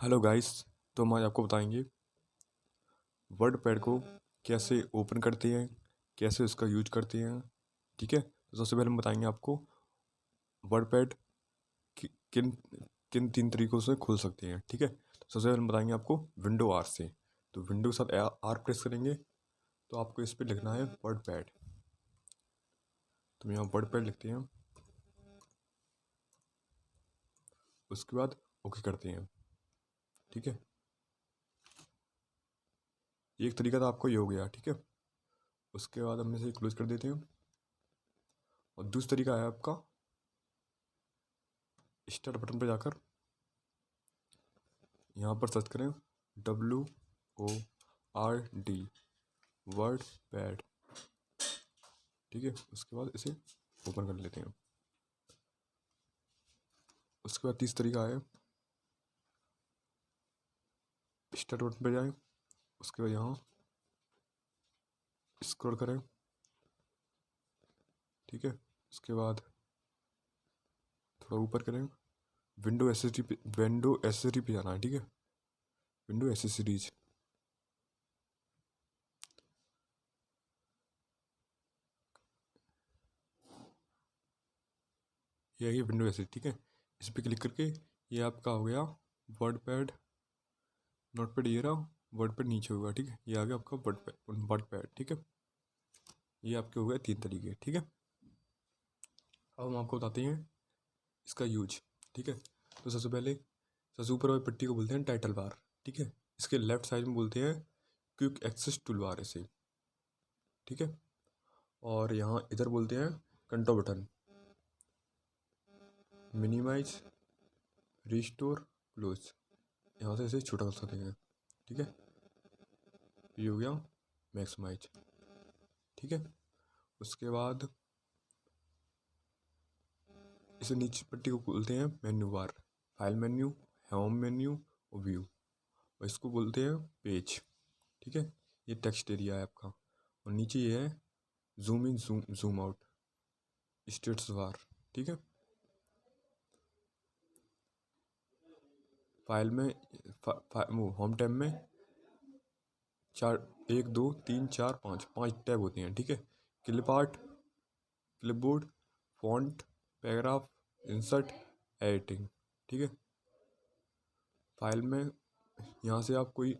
Hello guys. तो हम आज आपको बताएंगे वर्ड पैड को कैसे ओपन करते हैं, कैसे उसका यूज करते हैं। ठीक है, तो सबसे पहले हम बताएंगे आपको वर्ड पैड किन किन 3 तरीकों से खोल सकते हैं। ठीक है, तो सबसे पहले हम बताएंगे आपको विंडो आर से। तो विंडो के साथ आर प्रेस करेंगे तो आपको इस पर लिखना है वर्ड पैड। तो यहाँ वर्ड पैड लिखते हैं, उसके बाद ओके करते हैं। ठीक है, एक तरीका तो आपको ये हो गया। ठीक है, उसके बाद हम इसे क्लोज कर देते हैं। और दूसरा तरीका है आपका स्टार्ट बटन पर जाकर यहाँ पर सर्च करें WORD वर्ड पैड। ठीक है, उसके बाद इसे ओपन कर लेते हैं। उसके बाद तीसरा तरीका है स्टार्ट बटन पर जाएं, उसके बाद यहाँ स्क्रॉल करें। ठीक है, उसके बाद थोड़ा ऊपर करें, विंडो एसेसरी पे जाना है। ठीक है, विंडो एसेसरीज, यही विंडो एसेसरी। ठीक है, इस पर क्लिक करके ये आपका हो गया वर्ड पैड। नोट पैड ये रहा, वर्ड पैड नीचे होगा। ठीक है, ये आ गया आपका वर्ड पैड। ठीक है, ये आपके हो गए 3 तरीके। ठीक है, अब हम आपको बताते हैं इसका यूज। ठीक है, तो सबसे पहले सबसे ऊपर वाली पट्टी को बोलते हैं टाइटल बार। ठीक है, इसके लेफ्ट साइड में बोलते हैं क्विक एक्सेस टूल बार इसे। ठीक है, और यहाँ इधर बोलते हैं control button, minimise, restore, close. यहाँ से इसे छोटा कर सकते हैं। ठीक है, ये हो गया मैक्सिमाइज। ठीक है, उसके बाद इसे नीचे पट्टी को बोलते हैं menu bar, file menu, home menu और व्यू, और इसको बोलते हैं पेज। ठीक है, ये टेक्स्ट एरिया है आपका, और नीचे ये है zoom in zoom out, status bar. ठीक है, फाइल में वो होम टैब में चार, 1 2 3 4 5 टैब होते हैं। ठीक है, clip art, clipboard, font, paragraph, insert, editing. ठीक है, फाइल में यहाँ से आप कोई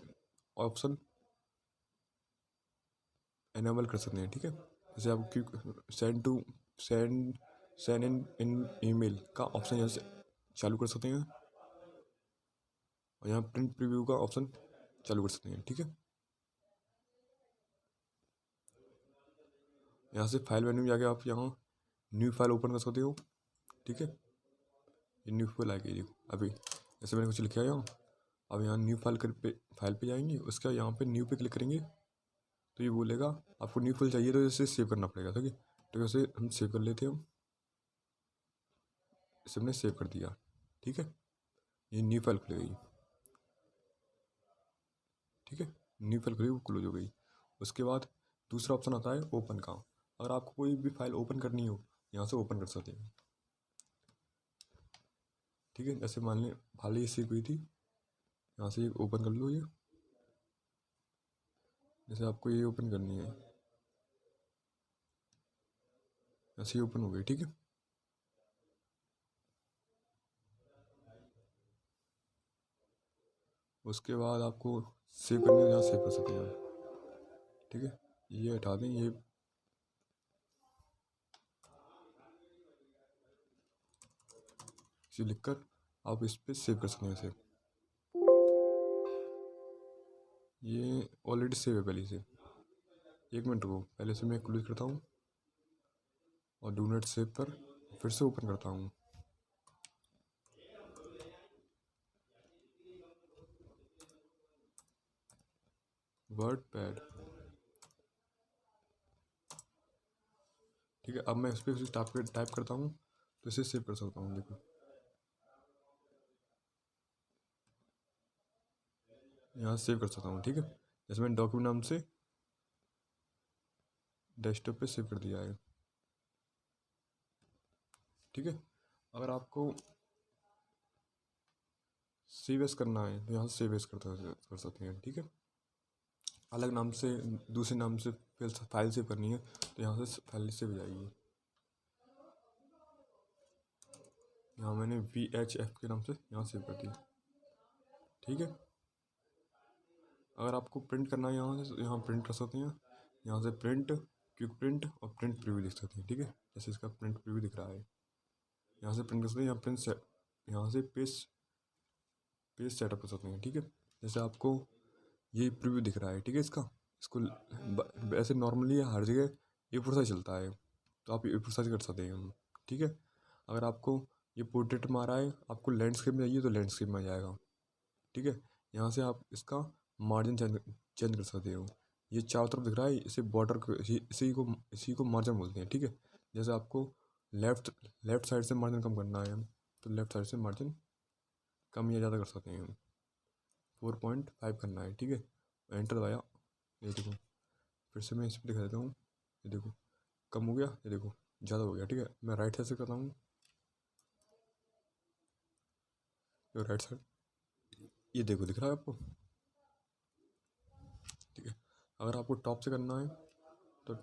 ऑप्शन एनेबल कर सकते हैं। ठीक है, जैसे आप send to send send in email का ऑप्शन यहाँ से चालू कर सकते हैं, और यहाँ प्रिंट प्रीव्यू का ऑप्शन चालू कर सकते हैं। ठीक है, यहाँ से फाइल मेन्यू में जाके आप यहाँ न्यू फाइल ओपन कर सकते हो। ठीक है, ये न्यू फाइल आएगी, देखो अभी जैसे मैंने कुछ लिखा है यहाँ। अब यहाँ न्यू फाइल पे जाएंगे, उसके बाद यहाँ पे न्यू पे क्लिक करेंगे तो ये बोलेगा आपको न्यू फाइल चाहिए तो इसे सेव करना पड़ेगा। ठीक है, तो इसे हम सेव कर लेते हैं। इसे हमने सेव कर दिया। ठीक है, ये न्यू फाइल खुल गई। ठीक है, न्यू फाइल खुली, वो क्लोज हो गई। उसके बाद दूसरा ऑप्शन आता है ओपन का। अगर आपको कोई भी फाइल ओपन करनी हो, यहाँ से ओपन कर सकते हैं। ठीक है, जैसे मान लें हाल ही सेव हुई थी, यहाँ से ओपन कर लो ये। जैसे आपको ये ओपन करनी है, ऐसे ही ओपन हो गई। ठीक है, उसके बाद आपको सेव करनी है, यहाँ सेव कर सकते हैं आप। ठीक है, ये हटा दें, ये इसे लिखकर आप इस पर सेव कर सकते हैं इसे। ये ऑलरेडी सेव है पहले से। 1 मिनट रुको, पहले से मैं क्लोज करता हूँ और डू नॉट सेव पर फिर से ओपन करता हूँ। Word pad. ठीक है, अब मैं इस पर टाइप करता हूँ तो इसे सेव कर सकता हूँ। देखो यहाँ सेव कर सकता हूँ। ठीक है, जैसे मैंने डॉक्यूमेंट नाम से डेस्कटॉप पे सेव कर दिया है। ठीक है, अगर आपको सेव एस करना है तो यहाँ से सेव एस कर सकते हैं, ठीक है। अलग नाम से, दूसरे नाम से फाइल सेव करनी है तो यहाँ से फाइल सेव हो जाएगी। यहाँ मैंने VHF के नाम से यहाँ सेव कर दिया, ठीक है। अगर आपको प्रिंट करना है यहाँ से, यहाँ प्रिंट कर सकते हैं। यहाँ से प्रिंट, क्विक प्रिंट और प्रिंट प्रीव्यू देख सकते हैं, ठीक है। जैसे इसका प्रिंट प्रीव्यू दिख रहा है, यहाँ से प्रिंट कर सकते हैं। यहाँ से पेज सेटअप कर सकते हैं, ठीक है। जैसे आपको ये प्रीव्यू दिख रहा है, ठीक है। इसको ऐसे नॉर्मली हर जगह A4 साइज चलता है, तो आप A4 साइज कर सकते हैं, ठीक है। अगर आपको ये पोर्ट्रेट में आ रहा है, आपको लैंडस्केप में चाहिए तो लैंडस्केप में आ जाएगा, ठीक है। यहाँ से आप इसका मार्जिन चेंज कर सकते हो। ये चारों तरफ दिख रहा है, इसे बॉर्डर को, इसी को मार्जिन बोलते हैं, ठीक है। जैसे आपको लेफ्ट साइड से मार्जिन कम करना है तो लेफ्ट साइड से मार्जिन कम या ज़्यादा कर सकते हैं। 4.5 करना है, ठीक है। एंटर दबाया, ये देखो, फिर से मैं इस पर दिखा देता हूँ। ये देखो कम हो गया, ये देखो ज़्यादा हो गया, ठीक है। मैं राइट साइड से करता हूँ, तो राइट साइड ये देखो दिख रहा है आपको, ठीक है। अगर आपको टॉप से करना है तो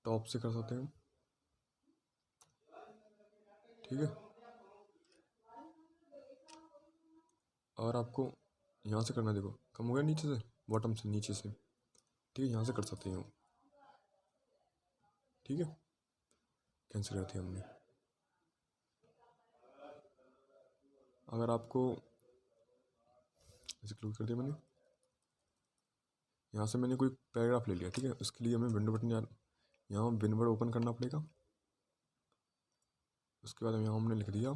टॉप से कर सकते हैं, ठीक है। अगर आपको यहाँ से करना है, देखो कम हो गया नीचे से, बॉटम से नीचे से, ठीक है। यहाँ से कर सकते हैं, ठीक है। कैंसिल कर दिया हमने। अगर आपको ऐसे क्लोज कर दिया मैंने, यहाँ से मैंने कोई पैराग्राफ ले लिया, ठीक है। उसके लिए हमें विंडो बटन यहाँ विंडो ओपन करना पड़ेगा। उसके बाद यहाँ हमने लिख दिया,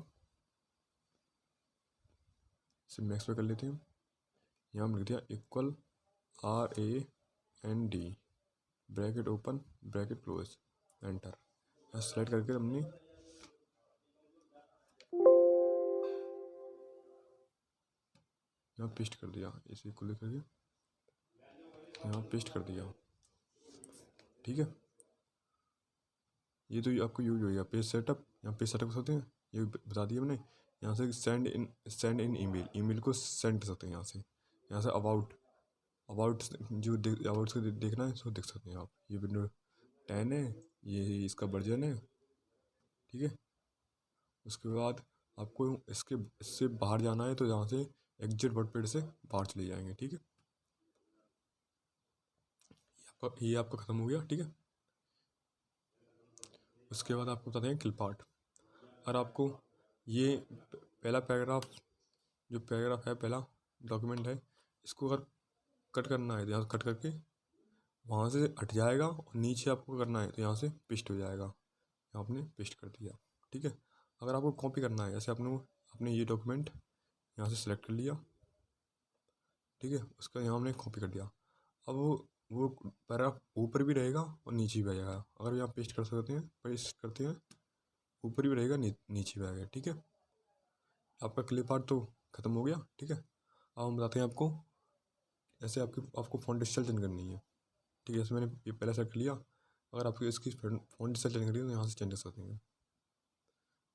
इसे मैक्स पे कर लेते हैं। यहाँ हम लिख दिया equal RAND bracket open bracket close, enter. यहाँ सेलेक्ट करके हमने यहाँ पेस्ट कर दिया, इसे इक्वल करके यहाँ पेस्ट कर दिया, ठीक है। ये तो आपको यूज हो गया पेज सेटअप। यहाँ पेज सेटअप कर सकते हैं, ये बता दिया मैंने। यहाँ से सेंड इन ईमेल को सेंड कर सकते हैं। यहाँ से अबाउट जो अबाउट से देखना है उसको देख सकते हैं आप। ये विंडो 10 है, ये इसका वर्जन है, ठीक है। उसके बाद आपको इससे बाहर जाना है तो यहाँ से एग्जिट वर्डपैड से बाहर चले जाएंगे, ठीक है। ये आपका ख़त्म हो गया, ठीक है। उसके बाद आपको बताते हैं किल पार्ट। और आपको ये पहला पैराग्राफ, जो पैराग्राफ है, पहला डॉक्यूमेंट है, इसको अगर कट करना है तो यहाँ कट करके वहाँ से हट जाएगा, और नीचे आपको करना है तो यहाँ से पेस्ट हो जाएगा। यहाँ आपने पेस्ट कर दिया, ठीक है। अगर आपको कॉपी करना है, जैसे आपने ये डॉक्यूमेंट यहाँ से सिलेक्ट कर लिया, ठीक है। उसका यहाँ हमने कॉपी कर दिया। अब वो पैराग्राफ ऊपर भी रहेगा और नीचे भी आएगा। अगर यहाँ पेस्ट कर सकते हैं, पेस्ट करते हैं, ऊपर भी रहेगा नीचे भी आएगा, ठीक है। आपका क्लिप आर्ट तो ख़त्म हो गया, ठीक है। अब हम बताते हैं आपको, ऐसे आपको फॉन्ट स्टाइल चेंज करनी है, ठीक है। जैसे मैंने ये पहले सेट कर लिया। अगर आपको इसकी फॉन्ट स्टाइल चेंज करनी है तो यहाँ से चेंज कर सकते हैं।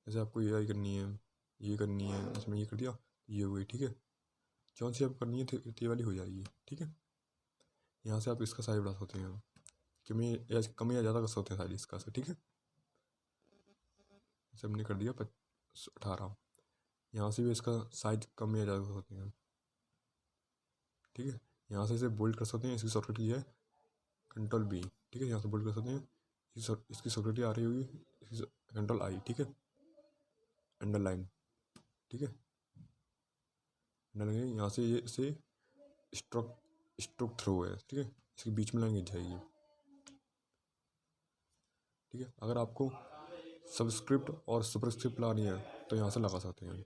जैसे आपको ये करनी है, ये करनी है, इसमें ये कर दिया, ये हो गई, ठीक है। जौन सी आप करनी है तो ये वाली हो जाएगी, ठीक है। यहाँ से आप इसका साइज बढ़ा सकते हैं, कम या ज़्यादा कर सकते हैं साइज इसका से, ठीक है। जैसे हमने कर दिया 18। यहाँ से भी इसका साइज कम या ज़्यादा कर सकते हैं, ठीक है। यहाँ से इसे बोल्ड कर सकते हैं, इसकी शॉर्टकट की है Ctrl+B, ठीक है। यहाँ से बोल्ड कर सकते हैं, इसकी शॉर्टकट आ रही होगी, Ctrl+I, ठीक है। अंडरलाइन, ठीक है। अंडरलाइन यहाँ से ये इसे स्ट्रोक थ्रो है, ठीक है। इसके बीच में लाइन गिर जाएगी, ठीक है। अगर आपको सबस्क्रिप्ट और सुपरस्क्रिप्ट लानी है तो यहाँ से लगा सकते हैं।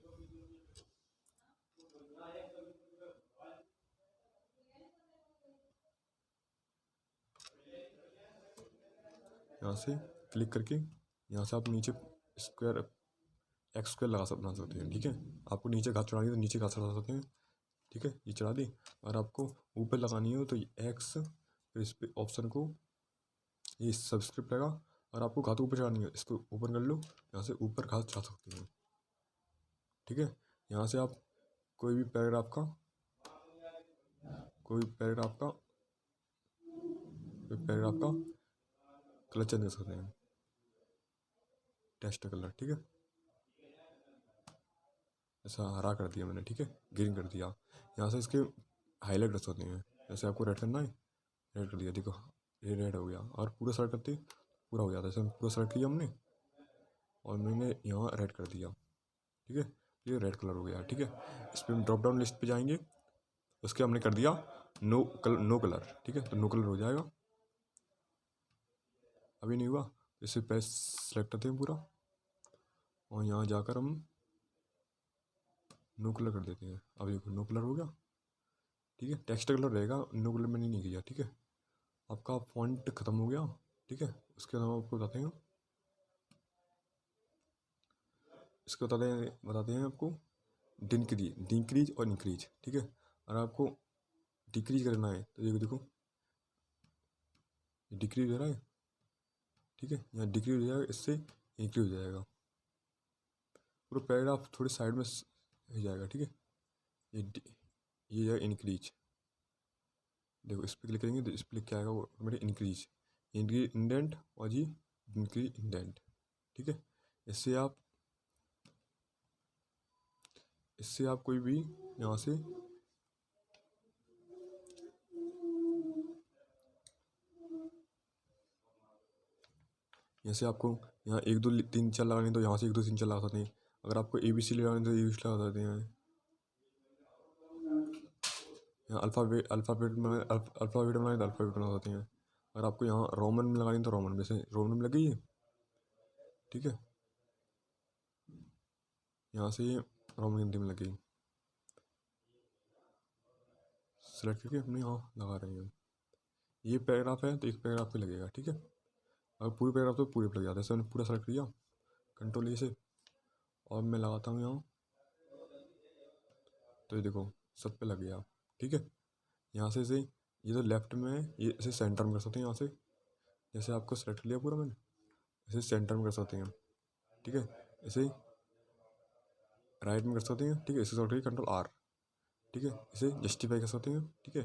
यहाँ से क्लिक करके यहाँ से आप नीचे स्क्वायर एक्स स्क्वायर बना सकते हैं, ठीक है। आपको नीचे घास चढ़ानी है तो नीचे घास चढ़ा सकते हैं, ठीक है। ये चढ़ा दी। और आपको ऊपर लगानी हो तो ये एक्स, फिर इस पर ऑप्शन को ये सबस्क्रिप्ट रहेगा। और आपको घास ऊपर चढ़ानी है, इसको ओपन कर लो, यहाँ से ऊपर घास चढ़ा सकते हैं, ठीक है। यहाँ से आप कोई भी पैराग्राफ का कलर चेंज कर सकते हैं, टेक्स्ट कलर, ठीक है। ऐसा हरा कर दिया मैंने, ठीक है, ग्रीन कर दिया। यहाँ से इसके हाईलाइट कर सकते हैं, जैसे आपको रेड करना है, रेड कर दिया, देखो ये रेड हो गया। और पूरा सेलेक्ट करते पूरा हो जाता है, जैसे पूरा सेलेक्ट किया हमने और मैंने यहाँ रेड कर दिया, ठीक है, ये रेड कलर हो गया, ठीक है। इस पर ड्रॉप डाउन लिस्ट पे जाएंगे, उसके हमने कर दिया नो कलर, ठीक है, तो नो कलर हो जाएगा। अभी नहीं हुआ, इसे पैस सेलेक्ट करते हैं पूरा और यहाँ जाकर हम नो कलर कर देते हैं। अब देखो नो कलर हो गया, ठीक है। टेक्स्ट कलर रहेगा, नो कलर मैंने नहीं किया, ठीक है। आपका फॉन्ट ख़त्म हो गया, ठीक है। उसके अलावा आपको बताते हैं, इसको बताते हैं आपको डिक्रीज और इंक्रीज, ठीक है। अगर आपको डिक्रीज करना है तो देखो देखो डिक्रीज हो रहा है, ठीक है, यहाँ डिक्रीज हो जाएगा, इससे इंक्रीज हो जाएगा, पूरा पैराग्राफ थोड़ी साइड में हो जाएगा, ठीक है। ये है इंक्रीज, देखो इस पर क्लिक करेंगे तो इस पर क्या आएगा, वो ऑटोमेटिक इंक्रीज इंडेंट और जी इंक्रीज इंडेंट, ठीक है। इससे आप कोई भी यहाँ से आपको यहाँ 1 2 3 4 लगाने तो यहाँ से 1 2 3 4 लगा सकते हैं। अगर आपको ABC लगाने तो ABC लगा सकते हैं। यहाँ अल्फ़ाबेट में बनाए तो अल्फ़ाबेट बना सकते हैं। अगर आपको यहाँ रोमन में लगानी तो रोमन में से रोमन में लगी है, ठीक है। यहाँ से ये रोमन हिंदी में लगी, सेलेक्ट करके अपने यहाँ लगा रहे हैं। ये पैराग्राफ है तो एक पैराग्राफ पे लगेगा, ठीक है। अगर पूरी पैराग्राफ तो पूरे पे लग जाता है। मैंने पूरा सेलेक्ट किया कंट्रोल ए से और मैं लगाता हूँ यहाँ, तो ये देखो सब पे लग गया, ठीक है। यहाँ से ये तो लेफ्ट में है, ये इसे सेंटर में कर सकते हैं। यहाँ से जैसे आपको सेलेक्ट कर लिया पूरा मैंने, इसे सेंटर में कर सकते हैं, ठीक है। इसे राइट में कर सकते हैं, ठीक है। इसे सेलेक्ट करिए कंट्रोल R, ठीक है। इसे जस्टिफाई कर सकते हैं, ठीक है।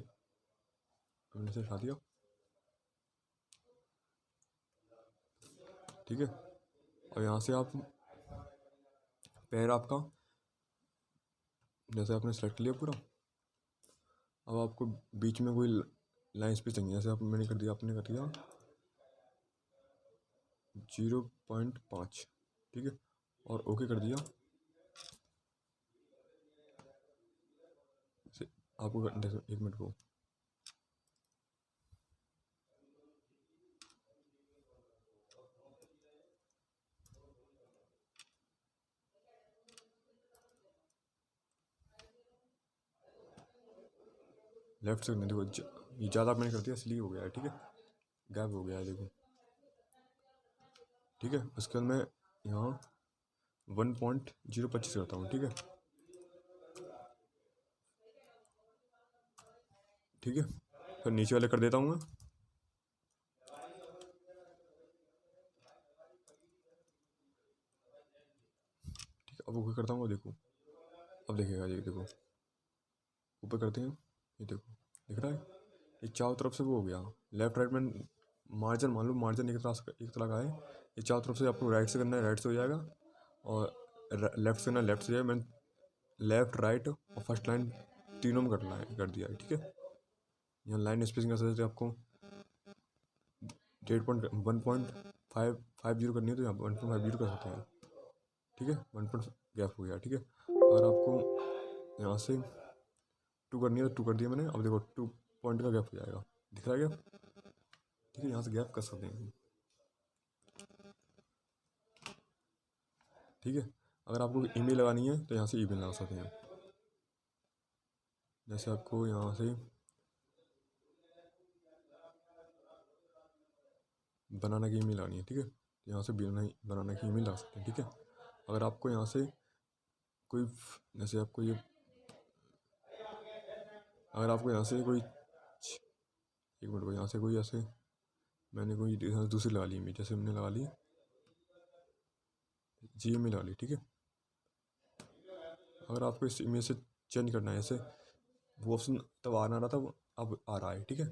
हमने इसे हटा दिया, ठीक है। और यहाँ से आप पैराग्राफ का जैसे आपने सेलेक्ट लिया पूरा, अब आपको बीच में कोई लाइन स्पेस चाहिए, जैसे मैंने कर दिया, आपने कर दिया 0.5, ठीक है, और ओके कर दिया। आपको 1 मिनट को लेफ्ट से देखो, ये ज़्यादा मैंने कर दिया इसलिए हो गया है, ठीक है, गैप हो गया है, देखो, ठीक है। उसके बाद मैं यहाँ 1.025 करता हूँ, ठीक है, ठीक है। फिर नीचे वाले कर देता हूँ मैं, ठीक है। अब ऊपर करता हूँ, देखो अब देखेगा, ये देखो ऊपर करते हैं, ये देखो दिख रहा है, ये चारों तरफ से वो हो गया। लेफ्ट राइट में मार्जिन, मान लो मार्जिन एक तरह का है, ये चारों तरफ से आपको राइट से करना है, राइट से हो जाएगा, और लेफ्ट से करना है, लेफ्ट से जाएगा। मैंने लेफ्ट राइट और फर्स्ट लाइन तीनों में कर दिया है, ठीक है। यहाँ लाइन स्पेसिंग कर सकते आपको 1.50 करनी है तो यहाँ 1.50 कर सकते हैं, ठीक है। 1 गैप हो गया, ठीक है। अगर आपको यहाँ से 2 करनी है तो 2 कर दिया मैंने। अब देखो 2 पॉइंट का गैप हो जाएगा, दिख रहा है गैप, ठीक है। यहाँ से गैप कर सकते हैं, ठीक है। अगर आपको ईमेल लगानी है तो यहाँ से ईमेल लगा सकते हैं, जैसे आपको यहाँ से बनाना की ईमेल लगानी है, ठीक है, तो यहाँ से बनाना की ईमेल लगा सकते हैं, ठीक है। अगर आपको यहाँ से कोई जैसे आपको ये अगर आपको यहाँ से कोई 1 मिनट को यहाँ से कोई ऐसे मैंने कोई दूसरी लगा ली इमेज, जैसे हमने लगा ली जी में लगा ली, ठीक है। अगर आपको इस इमेज से चेंज करना है। ऐसे वो ऑप्शन तब आ ना रहा था, वो अब आ रहा है, ठीक है।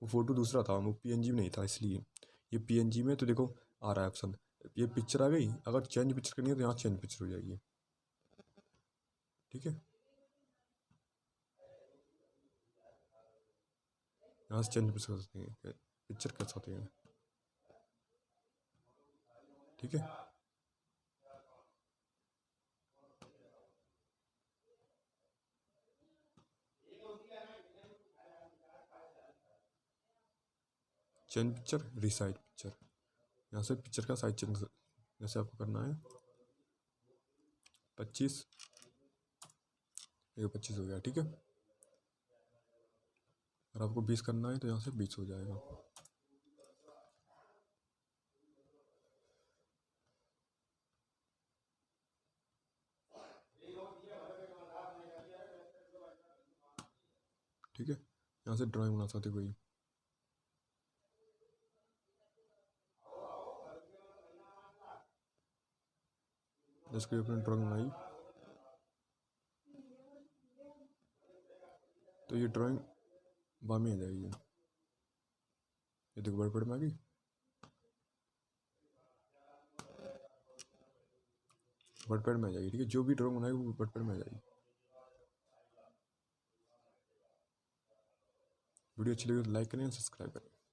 वो फ़ोटो दूसरा था, वो पीएनजी में नहीं था, इसलिए ये पीएनजी में तो देखो आ रहा है ऑप्शन। ये पिक्चर आ गई, अगर चेंज पिक्चर करनी है तो यहाँ चेंज पिक्चर हो जाएगी, ठीक है। यहाँ से चेंज पिक्चर कर सकते हैं, पिक्चर कर सकते हैं, ठीक है। चेंज पिक्चर, रिसाइज पिक्चर, यहाँ से पिक्चर का साइज चेंज जैसे आपको करना है 25, ये 25 हो गया, ठीक है। अगर आपको 20 करना है तो यहाँ से 20 हो जाएगा, ठीक है। यहाँ से ड्राइंग बना सकते कोई, जैसे कोई अपनी ड्राइंग बनाई तो ये ड्राइंग बामी आ जाएगी, ये देखो बड़े बड़े में आ गई, वर्डपैड में आ जाएगी, ठीक है। जो भी ड्राइंग बनाएगी वो वर्डपैड में आ जाएगी। वीडियो अच्छी लगी तो लाइक करें, सब्सक्राइब करें।